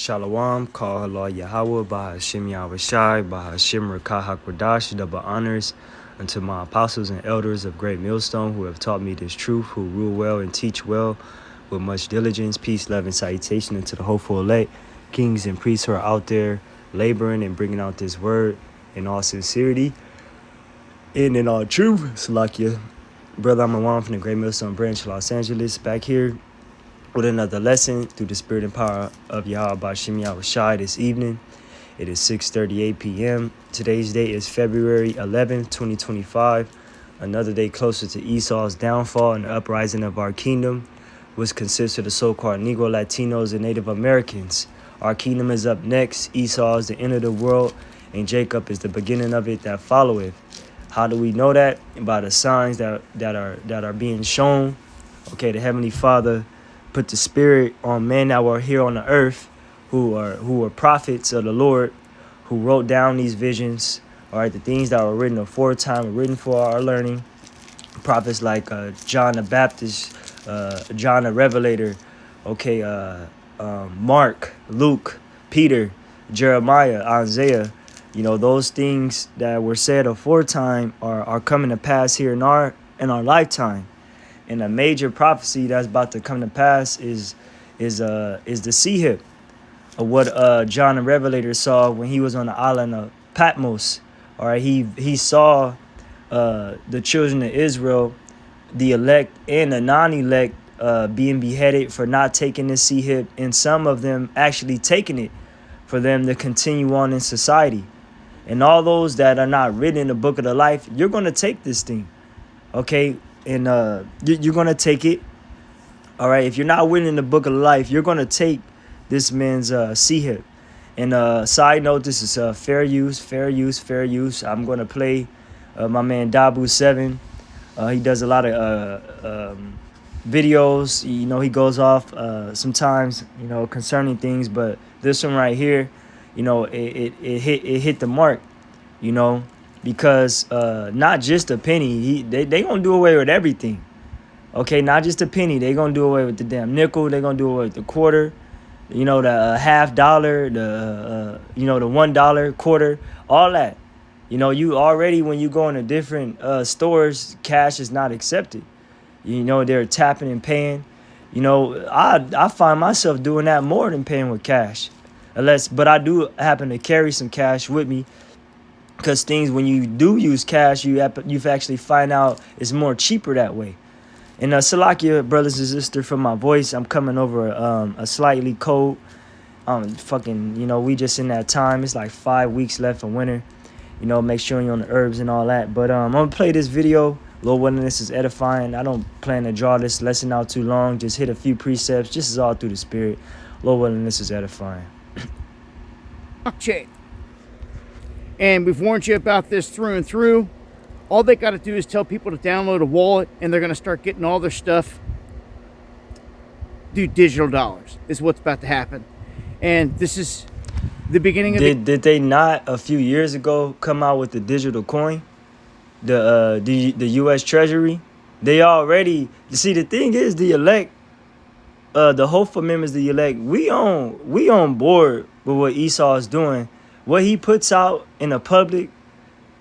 Shalom, call Allah Yahweh, Bahashim Yahweh Shai, Bahashim Rakah HaKwadash, double honors unto my apostles and elders of Great Millstone who have taught me this truth, who rule well and teach well with much diligence, peace, love, and salutation unto the hopeful elect, kings and priests who are out there laboring and bringing out this word in all sincerity and in all truth. Salakia, brother, I'm Awan from the Great Millstone branch, Los Angeles, back here with another lesson through the spirit and power of Yahweh Bashim Yahweh Shai this evening. It is 6:38 p.m. Today's date is February 11th, 2025. Another day closer to Esau's downfall and the uprising of our kingdom, which consists of the so-called Negro Latinos and Native Americans. Our kingdom is up next. Esau is the end of the world, and Jacob is the beginning of it that followeth. How do we know that? By the signs that are being shown. Okay, the Heavenly Father put the spirit on men that were here on the earth, who were prophets of the Lord, who wrote down these visions. All right, the things that were written aforetime were written for our learning. Prophets like John the Baptist, John the Revelator, okay, Mark, Luke, Peter, Jeremiah, Isaiah. You know, those things that were said aforetime are coming to pass here in our lifetime. And a major prophecy that's about to come to pass is the sea-hip of what John the Revelator saw when he was on the island of Patmos. All right, he saw the children of Israel, the elect and the non-elect, being beheaded for not taking the sea-hip, and some of them actually taking it for them to continue on in society. And all those that are not written in the book of the life, you're going to take this thing, okay? And you're going to take it. All right. If you're not winning the book of life, you're going to take this man's sea-hip. And side note, this is fair use. I'm going to play my man Dabu7. He does a lot of videos. You know, he goes off sometimes, you know, concerning things. But this one right here, you know, it hit the mark, you know. Because not just a penny, they gonna do away with everything. Okay, not just a penny, they gonna do away with the damn nickel, they gonna do away with the quarter, you know, the $50, the the $1 quarter, all that. You know, you already, when you go into different stores, cash is not accepted. You know, they're tapping and paying. You know, I find myself doing that more than paying with cash, but I do happen to carry some cash with me. Because things, when you do use cash, you've actually find out it's more cheaper that way. And Salakia, brothers and sisters, from my voice, I'm coming over a slightly cold. You know, we just in that time. It's like 5 weeks left of winter. You know, make sure you're on the herbs and all that. But I'm going to play this video. Lord willing, this is edifying. I don't plan to draw this lesson out too long. Just hit a few precepts. This is all through the spirit. Lord willing, this is edifying. Blockchain. And we've warned you about this through and through. All they got to do is tell people to download a wallet, and they're going to start getting all their stuff through digital dollars. Is what's about to happen. And this is the beginning of Did they not a few years ago come out with the digital coin? The U.S. Treasury? They already... See, the thing is, the elect, the hopeful members of the elect, we on board with what Esau is doing. What he puts out in the public,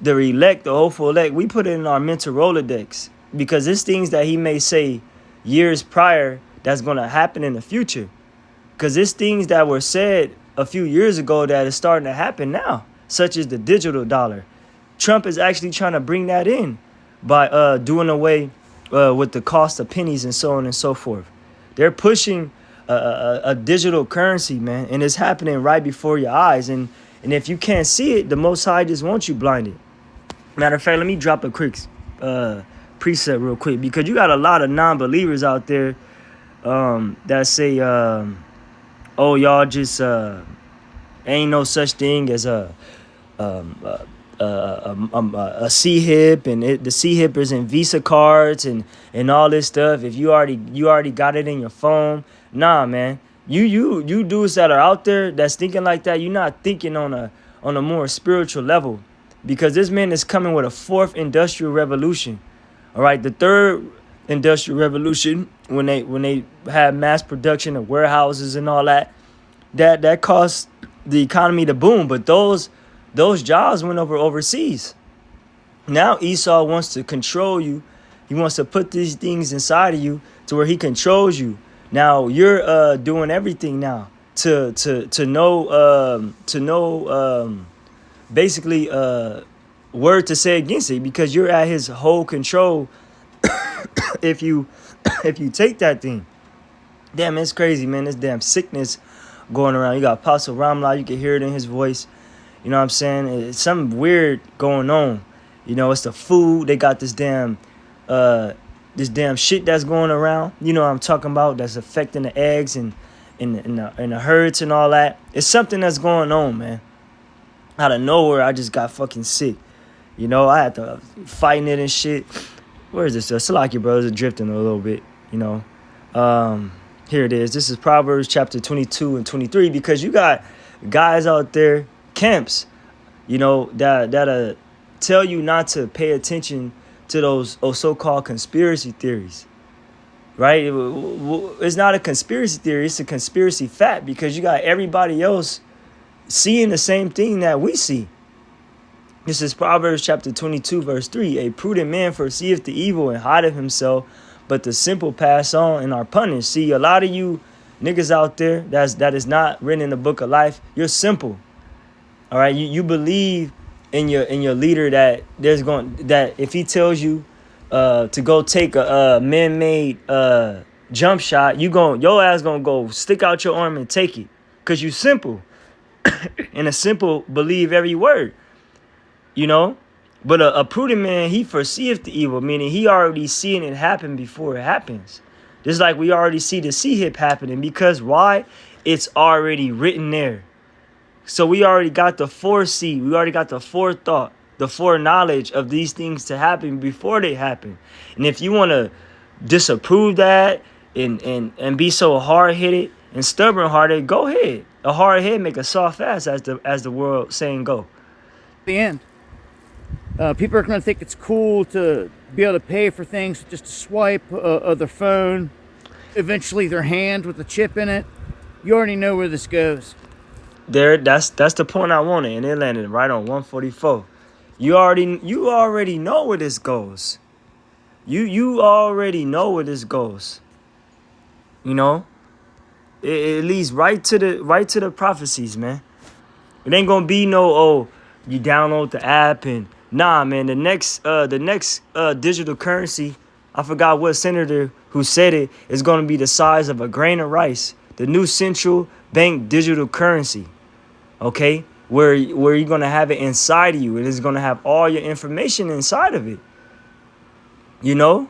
the elect, the hopeful elect, we put it in our mental Rolodex. Because it's things that he may say years prior that's going to happen in the future. Because it's things that were said a few years ago that is starting to happen now, such as the digital dollar. Trump is actually trying to bring that in by doing away with the cost of pennies and so on and so forth. They're pushing a digital currency, man, and it's happening right before your eyes. And if you can't see it, the Most High just wants you blinded. Matter of fact, let me drop a quick precept real quick, because you got a lot of non-believers out there that say, oh, y'all just ain't no such thing as a sea-hip, and the sea-hip is in Visa cards and all this stuff. If you already got it in your phone, nah, man. You dudes that are out there that's thinking like that, you're not thinking on a more spiritual level, because this man is coming with a fourth industrial revolution. All right, the third industrial revolution, when they had mass production of warehouses and all that, that caused the economy to boom. But those jobs went overseas. Now Esau wants to control you. He wants to put these things inside of you to where he controls you. Now you're doing everything now to know basically word to say against it, because you're at his whole control. if you take that thing, damn, it's crazy, man. This damn sickness going around. You got Apostle Ramla, you can hear it in his voice. You know what I'm saying? It's something weird going on. You know, it's the food. They got this damn shit that's going around. You know what I'm talking about? That's affecting the eggs and the herds and all that. It's something that's going on, man. Out of nowhere, I just got fucking sick. You know, I had to fighting it and shit. Where is this? Salakia brothers are drifting a little bit. You know, here it is. This is Proverbs chapter 22 and 23, because you got guys out there, camps, you know, that tell you not to pay attention to those so-called conspiracy theories, right? It's not a conspiracy theory. It's a conspiracy fact, because you got everybody else seeing the same thing that we see. This is Proverbs chapter 22, verse 3. A prudent man foreseeth the evil and hideth himself, but the simple pass on and are punished. See, a lot of you niggas out there that is not written in the book of life, you're simple. All right, you believe in your leader that that if he tells you to go take a man-made jump shot, your ass gonna go stick out your arm and take it, cause you simple. And a simple believe every word, you know. But a prudent man, he foreseeth the evil, meaning he already seeing it happen before it happens. Just like we already see the C-hip happening, because why? It's already written there. So we already got the foresee, we already got the forethought, the foreknowledge of these things to happen before they happen. And if you want to disapprove that and be so hard-headed and stubborn-hearted, go ahead. A hard head make a soft ass, as the world saying go. The end. People are going to think it's cool to be able to pay for things with just a swipe of their phone, eventually their hand with a chip in it. You already know where this goes. That's the point I wanted, and it landed right on 144. You already know where this goes. You already know where this goes. You know, it leads right to the prophecies, man. It ain't gonna be no you download the app and nah, man. The next digital currency, I forgot what senator who said it, is gonna be the size of a grain of rice. The new central bank digital currency. Okay, where you're gonna have it inside of you. It is gonna have all your information inside of it. You know,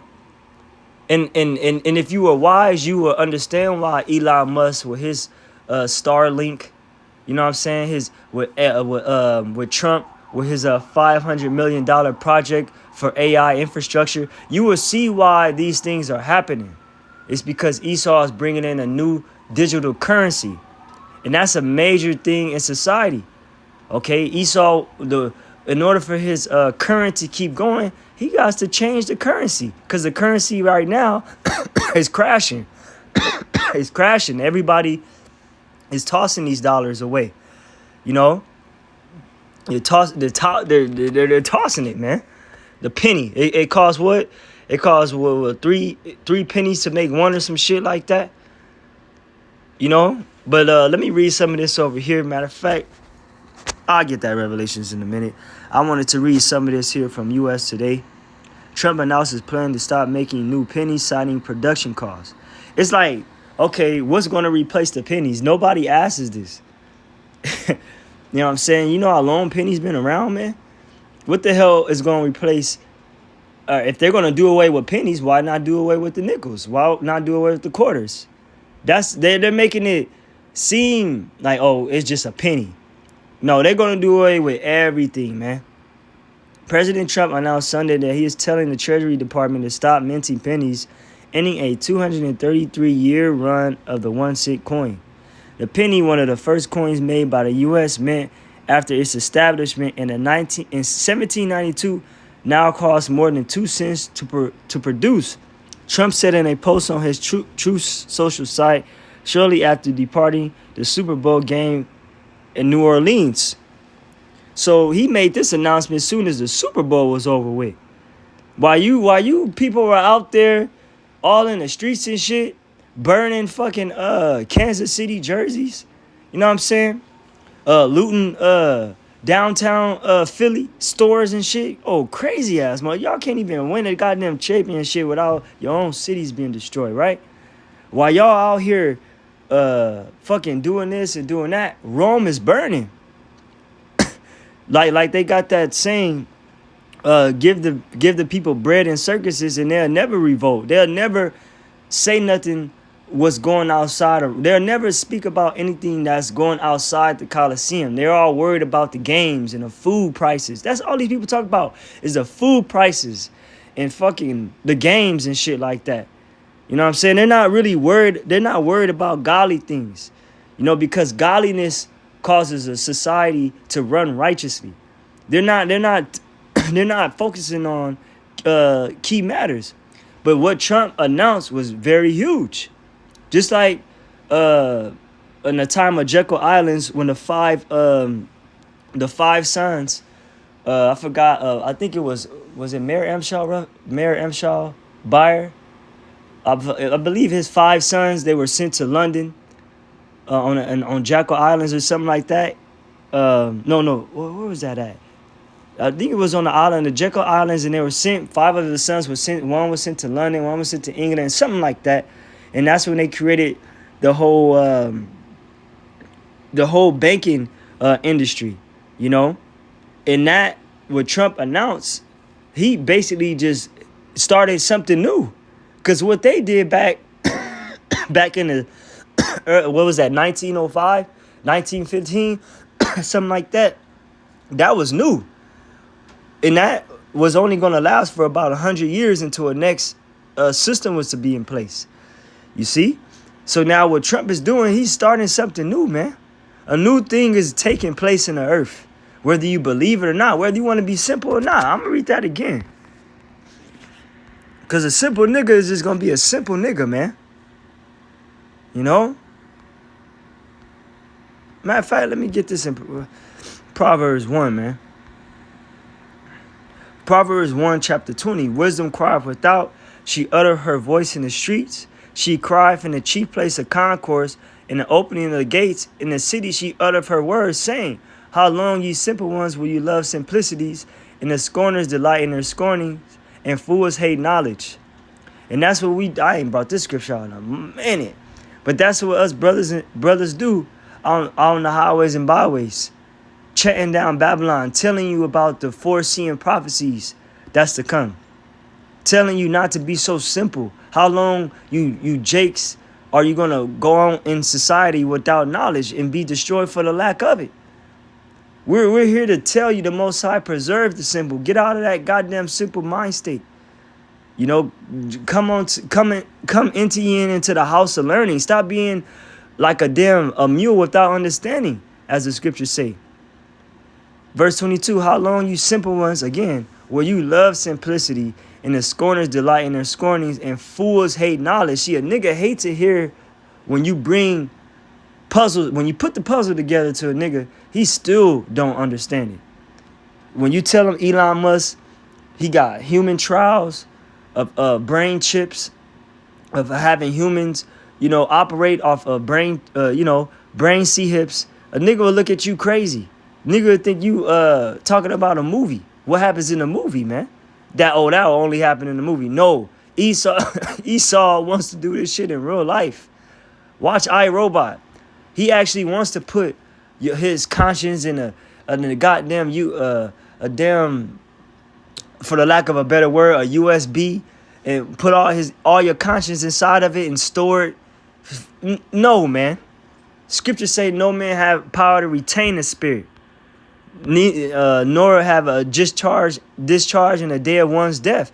and if you were wise, you will understand why Elon Musk with his Starlink, you know what I'm saying, with Trump with his $500 million project for AI infrastructure. You will see why these things are happening. It's because Esau is bringing in a new digital currency. And that's a major thing in society. Okay, Esau, in order for his currency to keep going, he got to change the currency, because the currency right now is crashing. It's crashing. Everybody is tossing these dollars away. You know, they're tossing it, man. The penny. It costs what? It costs what, three pennies to make one or some shit like that. You know. But let me read some of this over here. Matter of fact, I'll get that Revelations in a minute. I wanted to read some of this here from U.S. Today. Trump announces plan to stop making new pennies, citing production costs. It's like, okay, what's going to replace the pennies? Nobody asks this. You know what I'm saying? You know how long pennies been around, man? What the hell is going to replace? If they're going to do away with pennies, why not do away with the nickels? Why not do away with the quarters? They're making it seem like, oh, it's just a penny. No, they're going to do away with everything, man. President Trump announced Sunday that he is telling the Treasury Department to stop minting pennies, ending a 233-year run of the 1-cent coin. The penny, one of the first coins made by the U.S. Mint after its establishment in 1792, now costs more than 2 cents to produce. Trump said in a post on his Truth Social site, shortly after departing the Super Bowl game in New Orleans. So he made this announcement as soon as the Super Bowl was over with. While you people were out there all in the streets and shit, burning fucking Kansas City jerseys, you know what I'm saying? Looting downtown Philly stores and shit. Oh, crazy ass, man. Y'all can't even win a goddamn championship without your own cities being destroyed, right? While y'all out here fucking doing this and doing that, Rome is burning. Like they got that saying, give the people bread and circuses and they'll never revolt. They'll never say nothing what's going outside of, they'll never speak about anything that's going outside the Coliseum. They're all worried about the games and the food prices. That's all these people talk about, is the food prices and fucking the games and shit like that. You know what I'm saying? They're not really worried. They're not worried about godly things, you know, because godliness causes a society to run righteously. They're not focusing on key matters. But what Trump announced was very huge. Just like in the time of Jekyll Islands, when the five sons, I forgot, I think it was it Mayor Amschel Bayer? I believe his 5 sons, they were sent to London on Jekyll Islands or something like that. No, where was that at? I think it was on the island of Jekyll Islands, and they were sent. 5 of the sons were sent. One was sent to London, one was sent to England, something like that. And that's when they created the whole banking industry, you know. And that, what Trump announced, he basically just started something new. Because what they did back in the, what was that, 1905, 1915, something like that, that was new. And that was only going to last for about 100 years until a next system was to be in place. You see? So now what Trump is doing, he's starting something new, man. A new thing is taking place in the earth. Whether you believe it or not, whether you want to be simple or not. I'm going to read that again. Because a simple nigga is just going to be a simple nigga, man. You know? Matter of fact, let me get this in Proverbs 1, man. Proverbs 1, chapter 20. Wisdom crieth without. She uttered her voice in the streets. She cried in the chief place of concourse, in the opening of the gates. In the city she uttered her words, saying, how long, ye simple ones, will you love simplicities? And the scorners delight in their scornings, and fools hate knowledge. And that's what I ain't brought this scripture out in a minute. But that's what us brothers do on the highways and byways. Chatting down Babylon, telling you about the foreseeing prophecies that's to come. Telling you not to be so simple. How long you jakes are you going to go on in society without knowledge and be destroyed for the lack of it? We're here to tell you the Most High preserve the simple. Get out of that goddamn simple mind state. You know, come into the house of learning. Stop being like a mule without understanding, as the scriptures say. Verse 22, how long, you simple ones, again, will you love simplicity, and the scorners delight in their scornings, and fools hate knowledge. See, a nigga hates to hear when you bring puzzles, when you put the puzzle together to a nigga, he still don't understand it. When you tell him Elon Musk, he got human trials of brain chips, of having humans, you know, operate off of brain C-hips, a nigga will look at you crazy. Nigga would think you talking about a movie. What happens in the movie, man? That will only happen in the movie. No, Esau wants to do this shit in real life. Watch iRobot. He actually wants to put his conscience in a goddamn a damn, for the lack of a better word, a USB, and put all your conscience inside of it and store it. No, man. Scriptures say no man have power to retain the spirit, nor have a discharge in the day of one's death.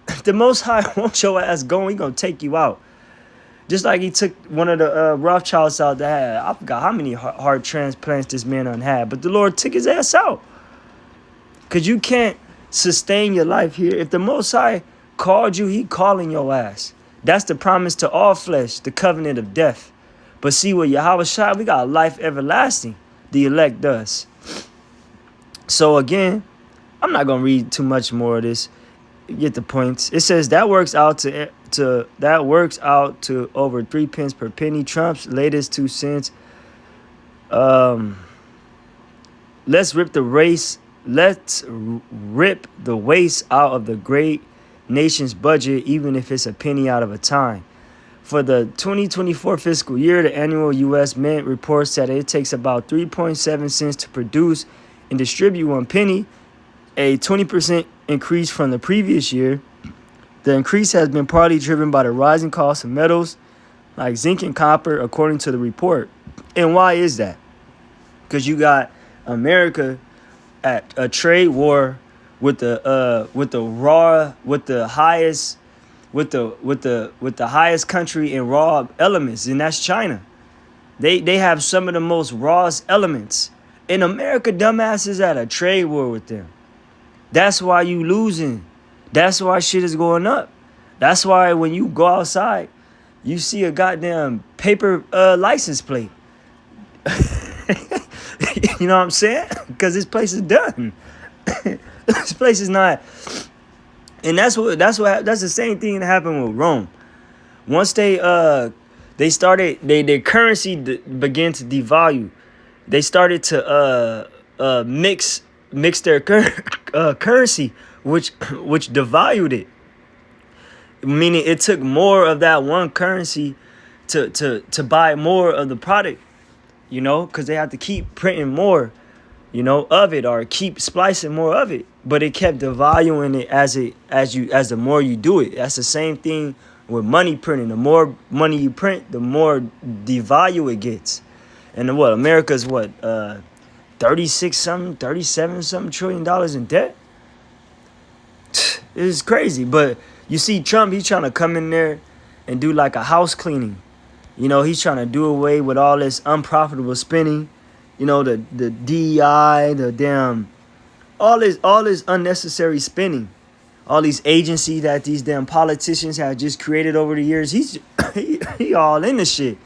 If the Most High wants your ass going, he gonna take you out. Just like he took one of the Rothschilds out that had, I forgot how many heart transplants this man done had, but the Lord took his ass out. Because you can't sustain your life here. If the Most High called you, he calling your ass. That's the promise to all flesh, the covenant of death. But see, with Yahweh Shai, we got life everlasting. The elect does. So again, I'm not gonna read too much more of this. You get the points. It says that works out to over 3 pence per penny. Trump's latest 2 cents. Let's rip the waste out of the great nation's budget, even if it's a penny out of a time. For the 2024 fiscal year, the annual U.S. Mint reports that it takes about 3.7 cents to produce and distribute 1 penny, a 20% increase from the previous year. The increase has been partly driven by the rising cost of metals like zinc and copper, according to the report. And why is that? Because you got America at a trade war with the highest country in raw elements, and that's China. They have some of the most rawest elements. And America dumbass is at a trade war with them. That's why you losing. That's why shit is going up. That's why when you go outside, you see a goddamn paper license plate. You know what I'm saying? Because this place is done. This place is not. And that's the same thing that happened with Rome. Once they started, their currency began to devalue. They started to mix their currency, which devalued it. Meaning it took more of that one currency to buy more of the product, because they had to keep printing more, of it, or keep splicing more of it. But it kept devaluing it as the more you do it. That's the same thing with money printing. The more money you print, the more devalue it gets. And America's 37 something trillion dollars in debt. It's crazy. But you see Trump, he's trying to come in there and do like a house cleaning. He's trying to do away with all this unprofitable spending. The DEI, the damn, all this unnecessary spending, all these agencies that these damn politicians have just created over the years. He all in the shit.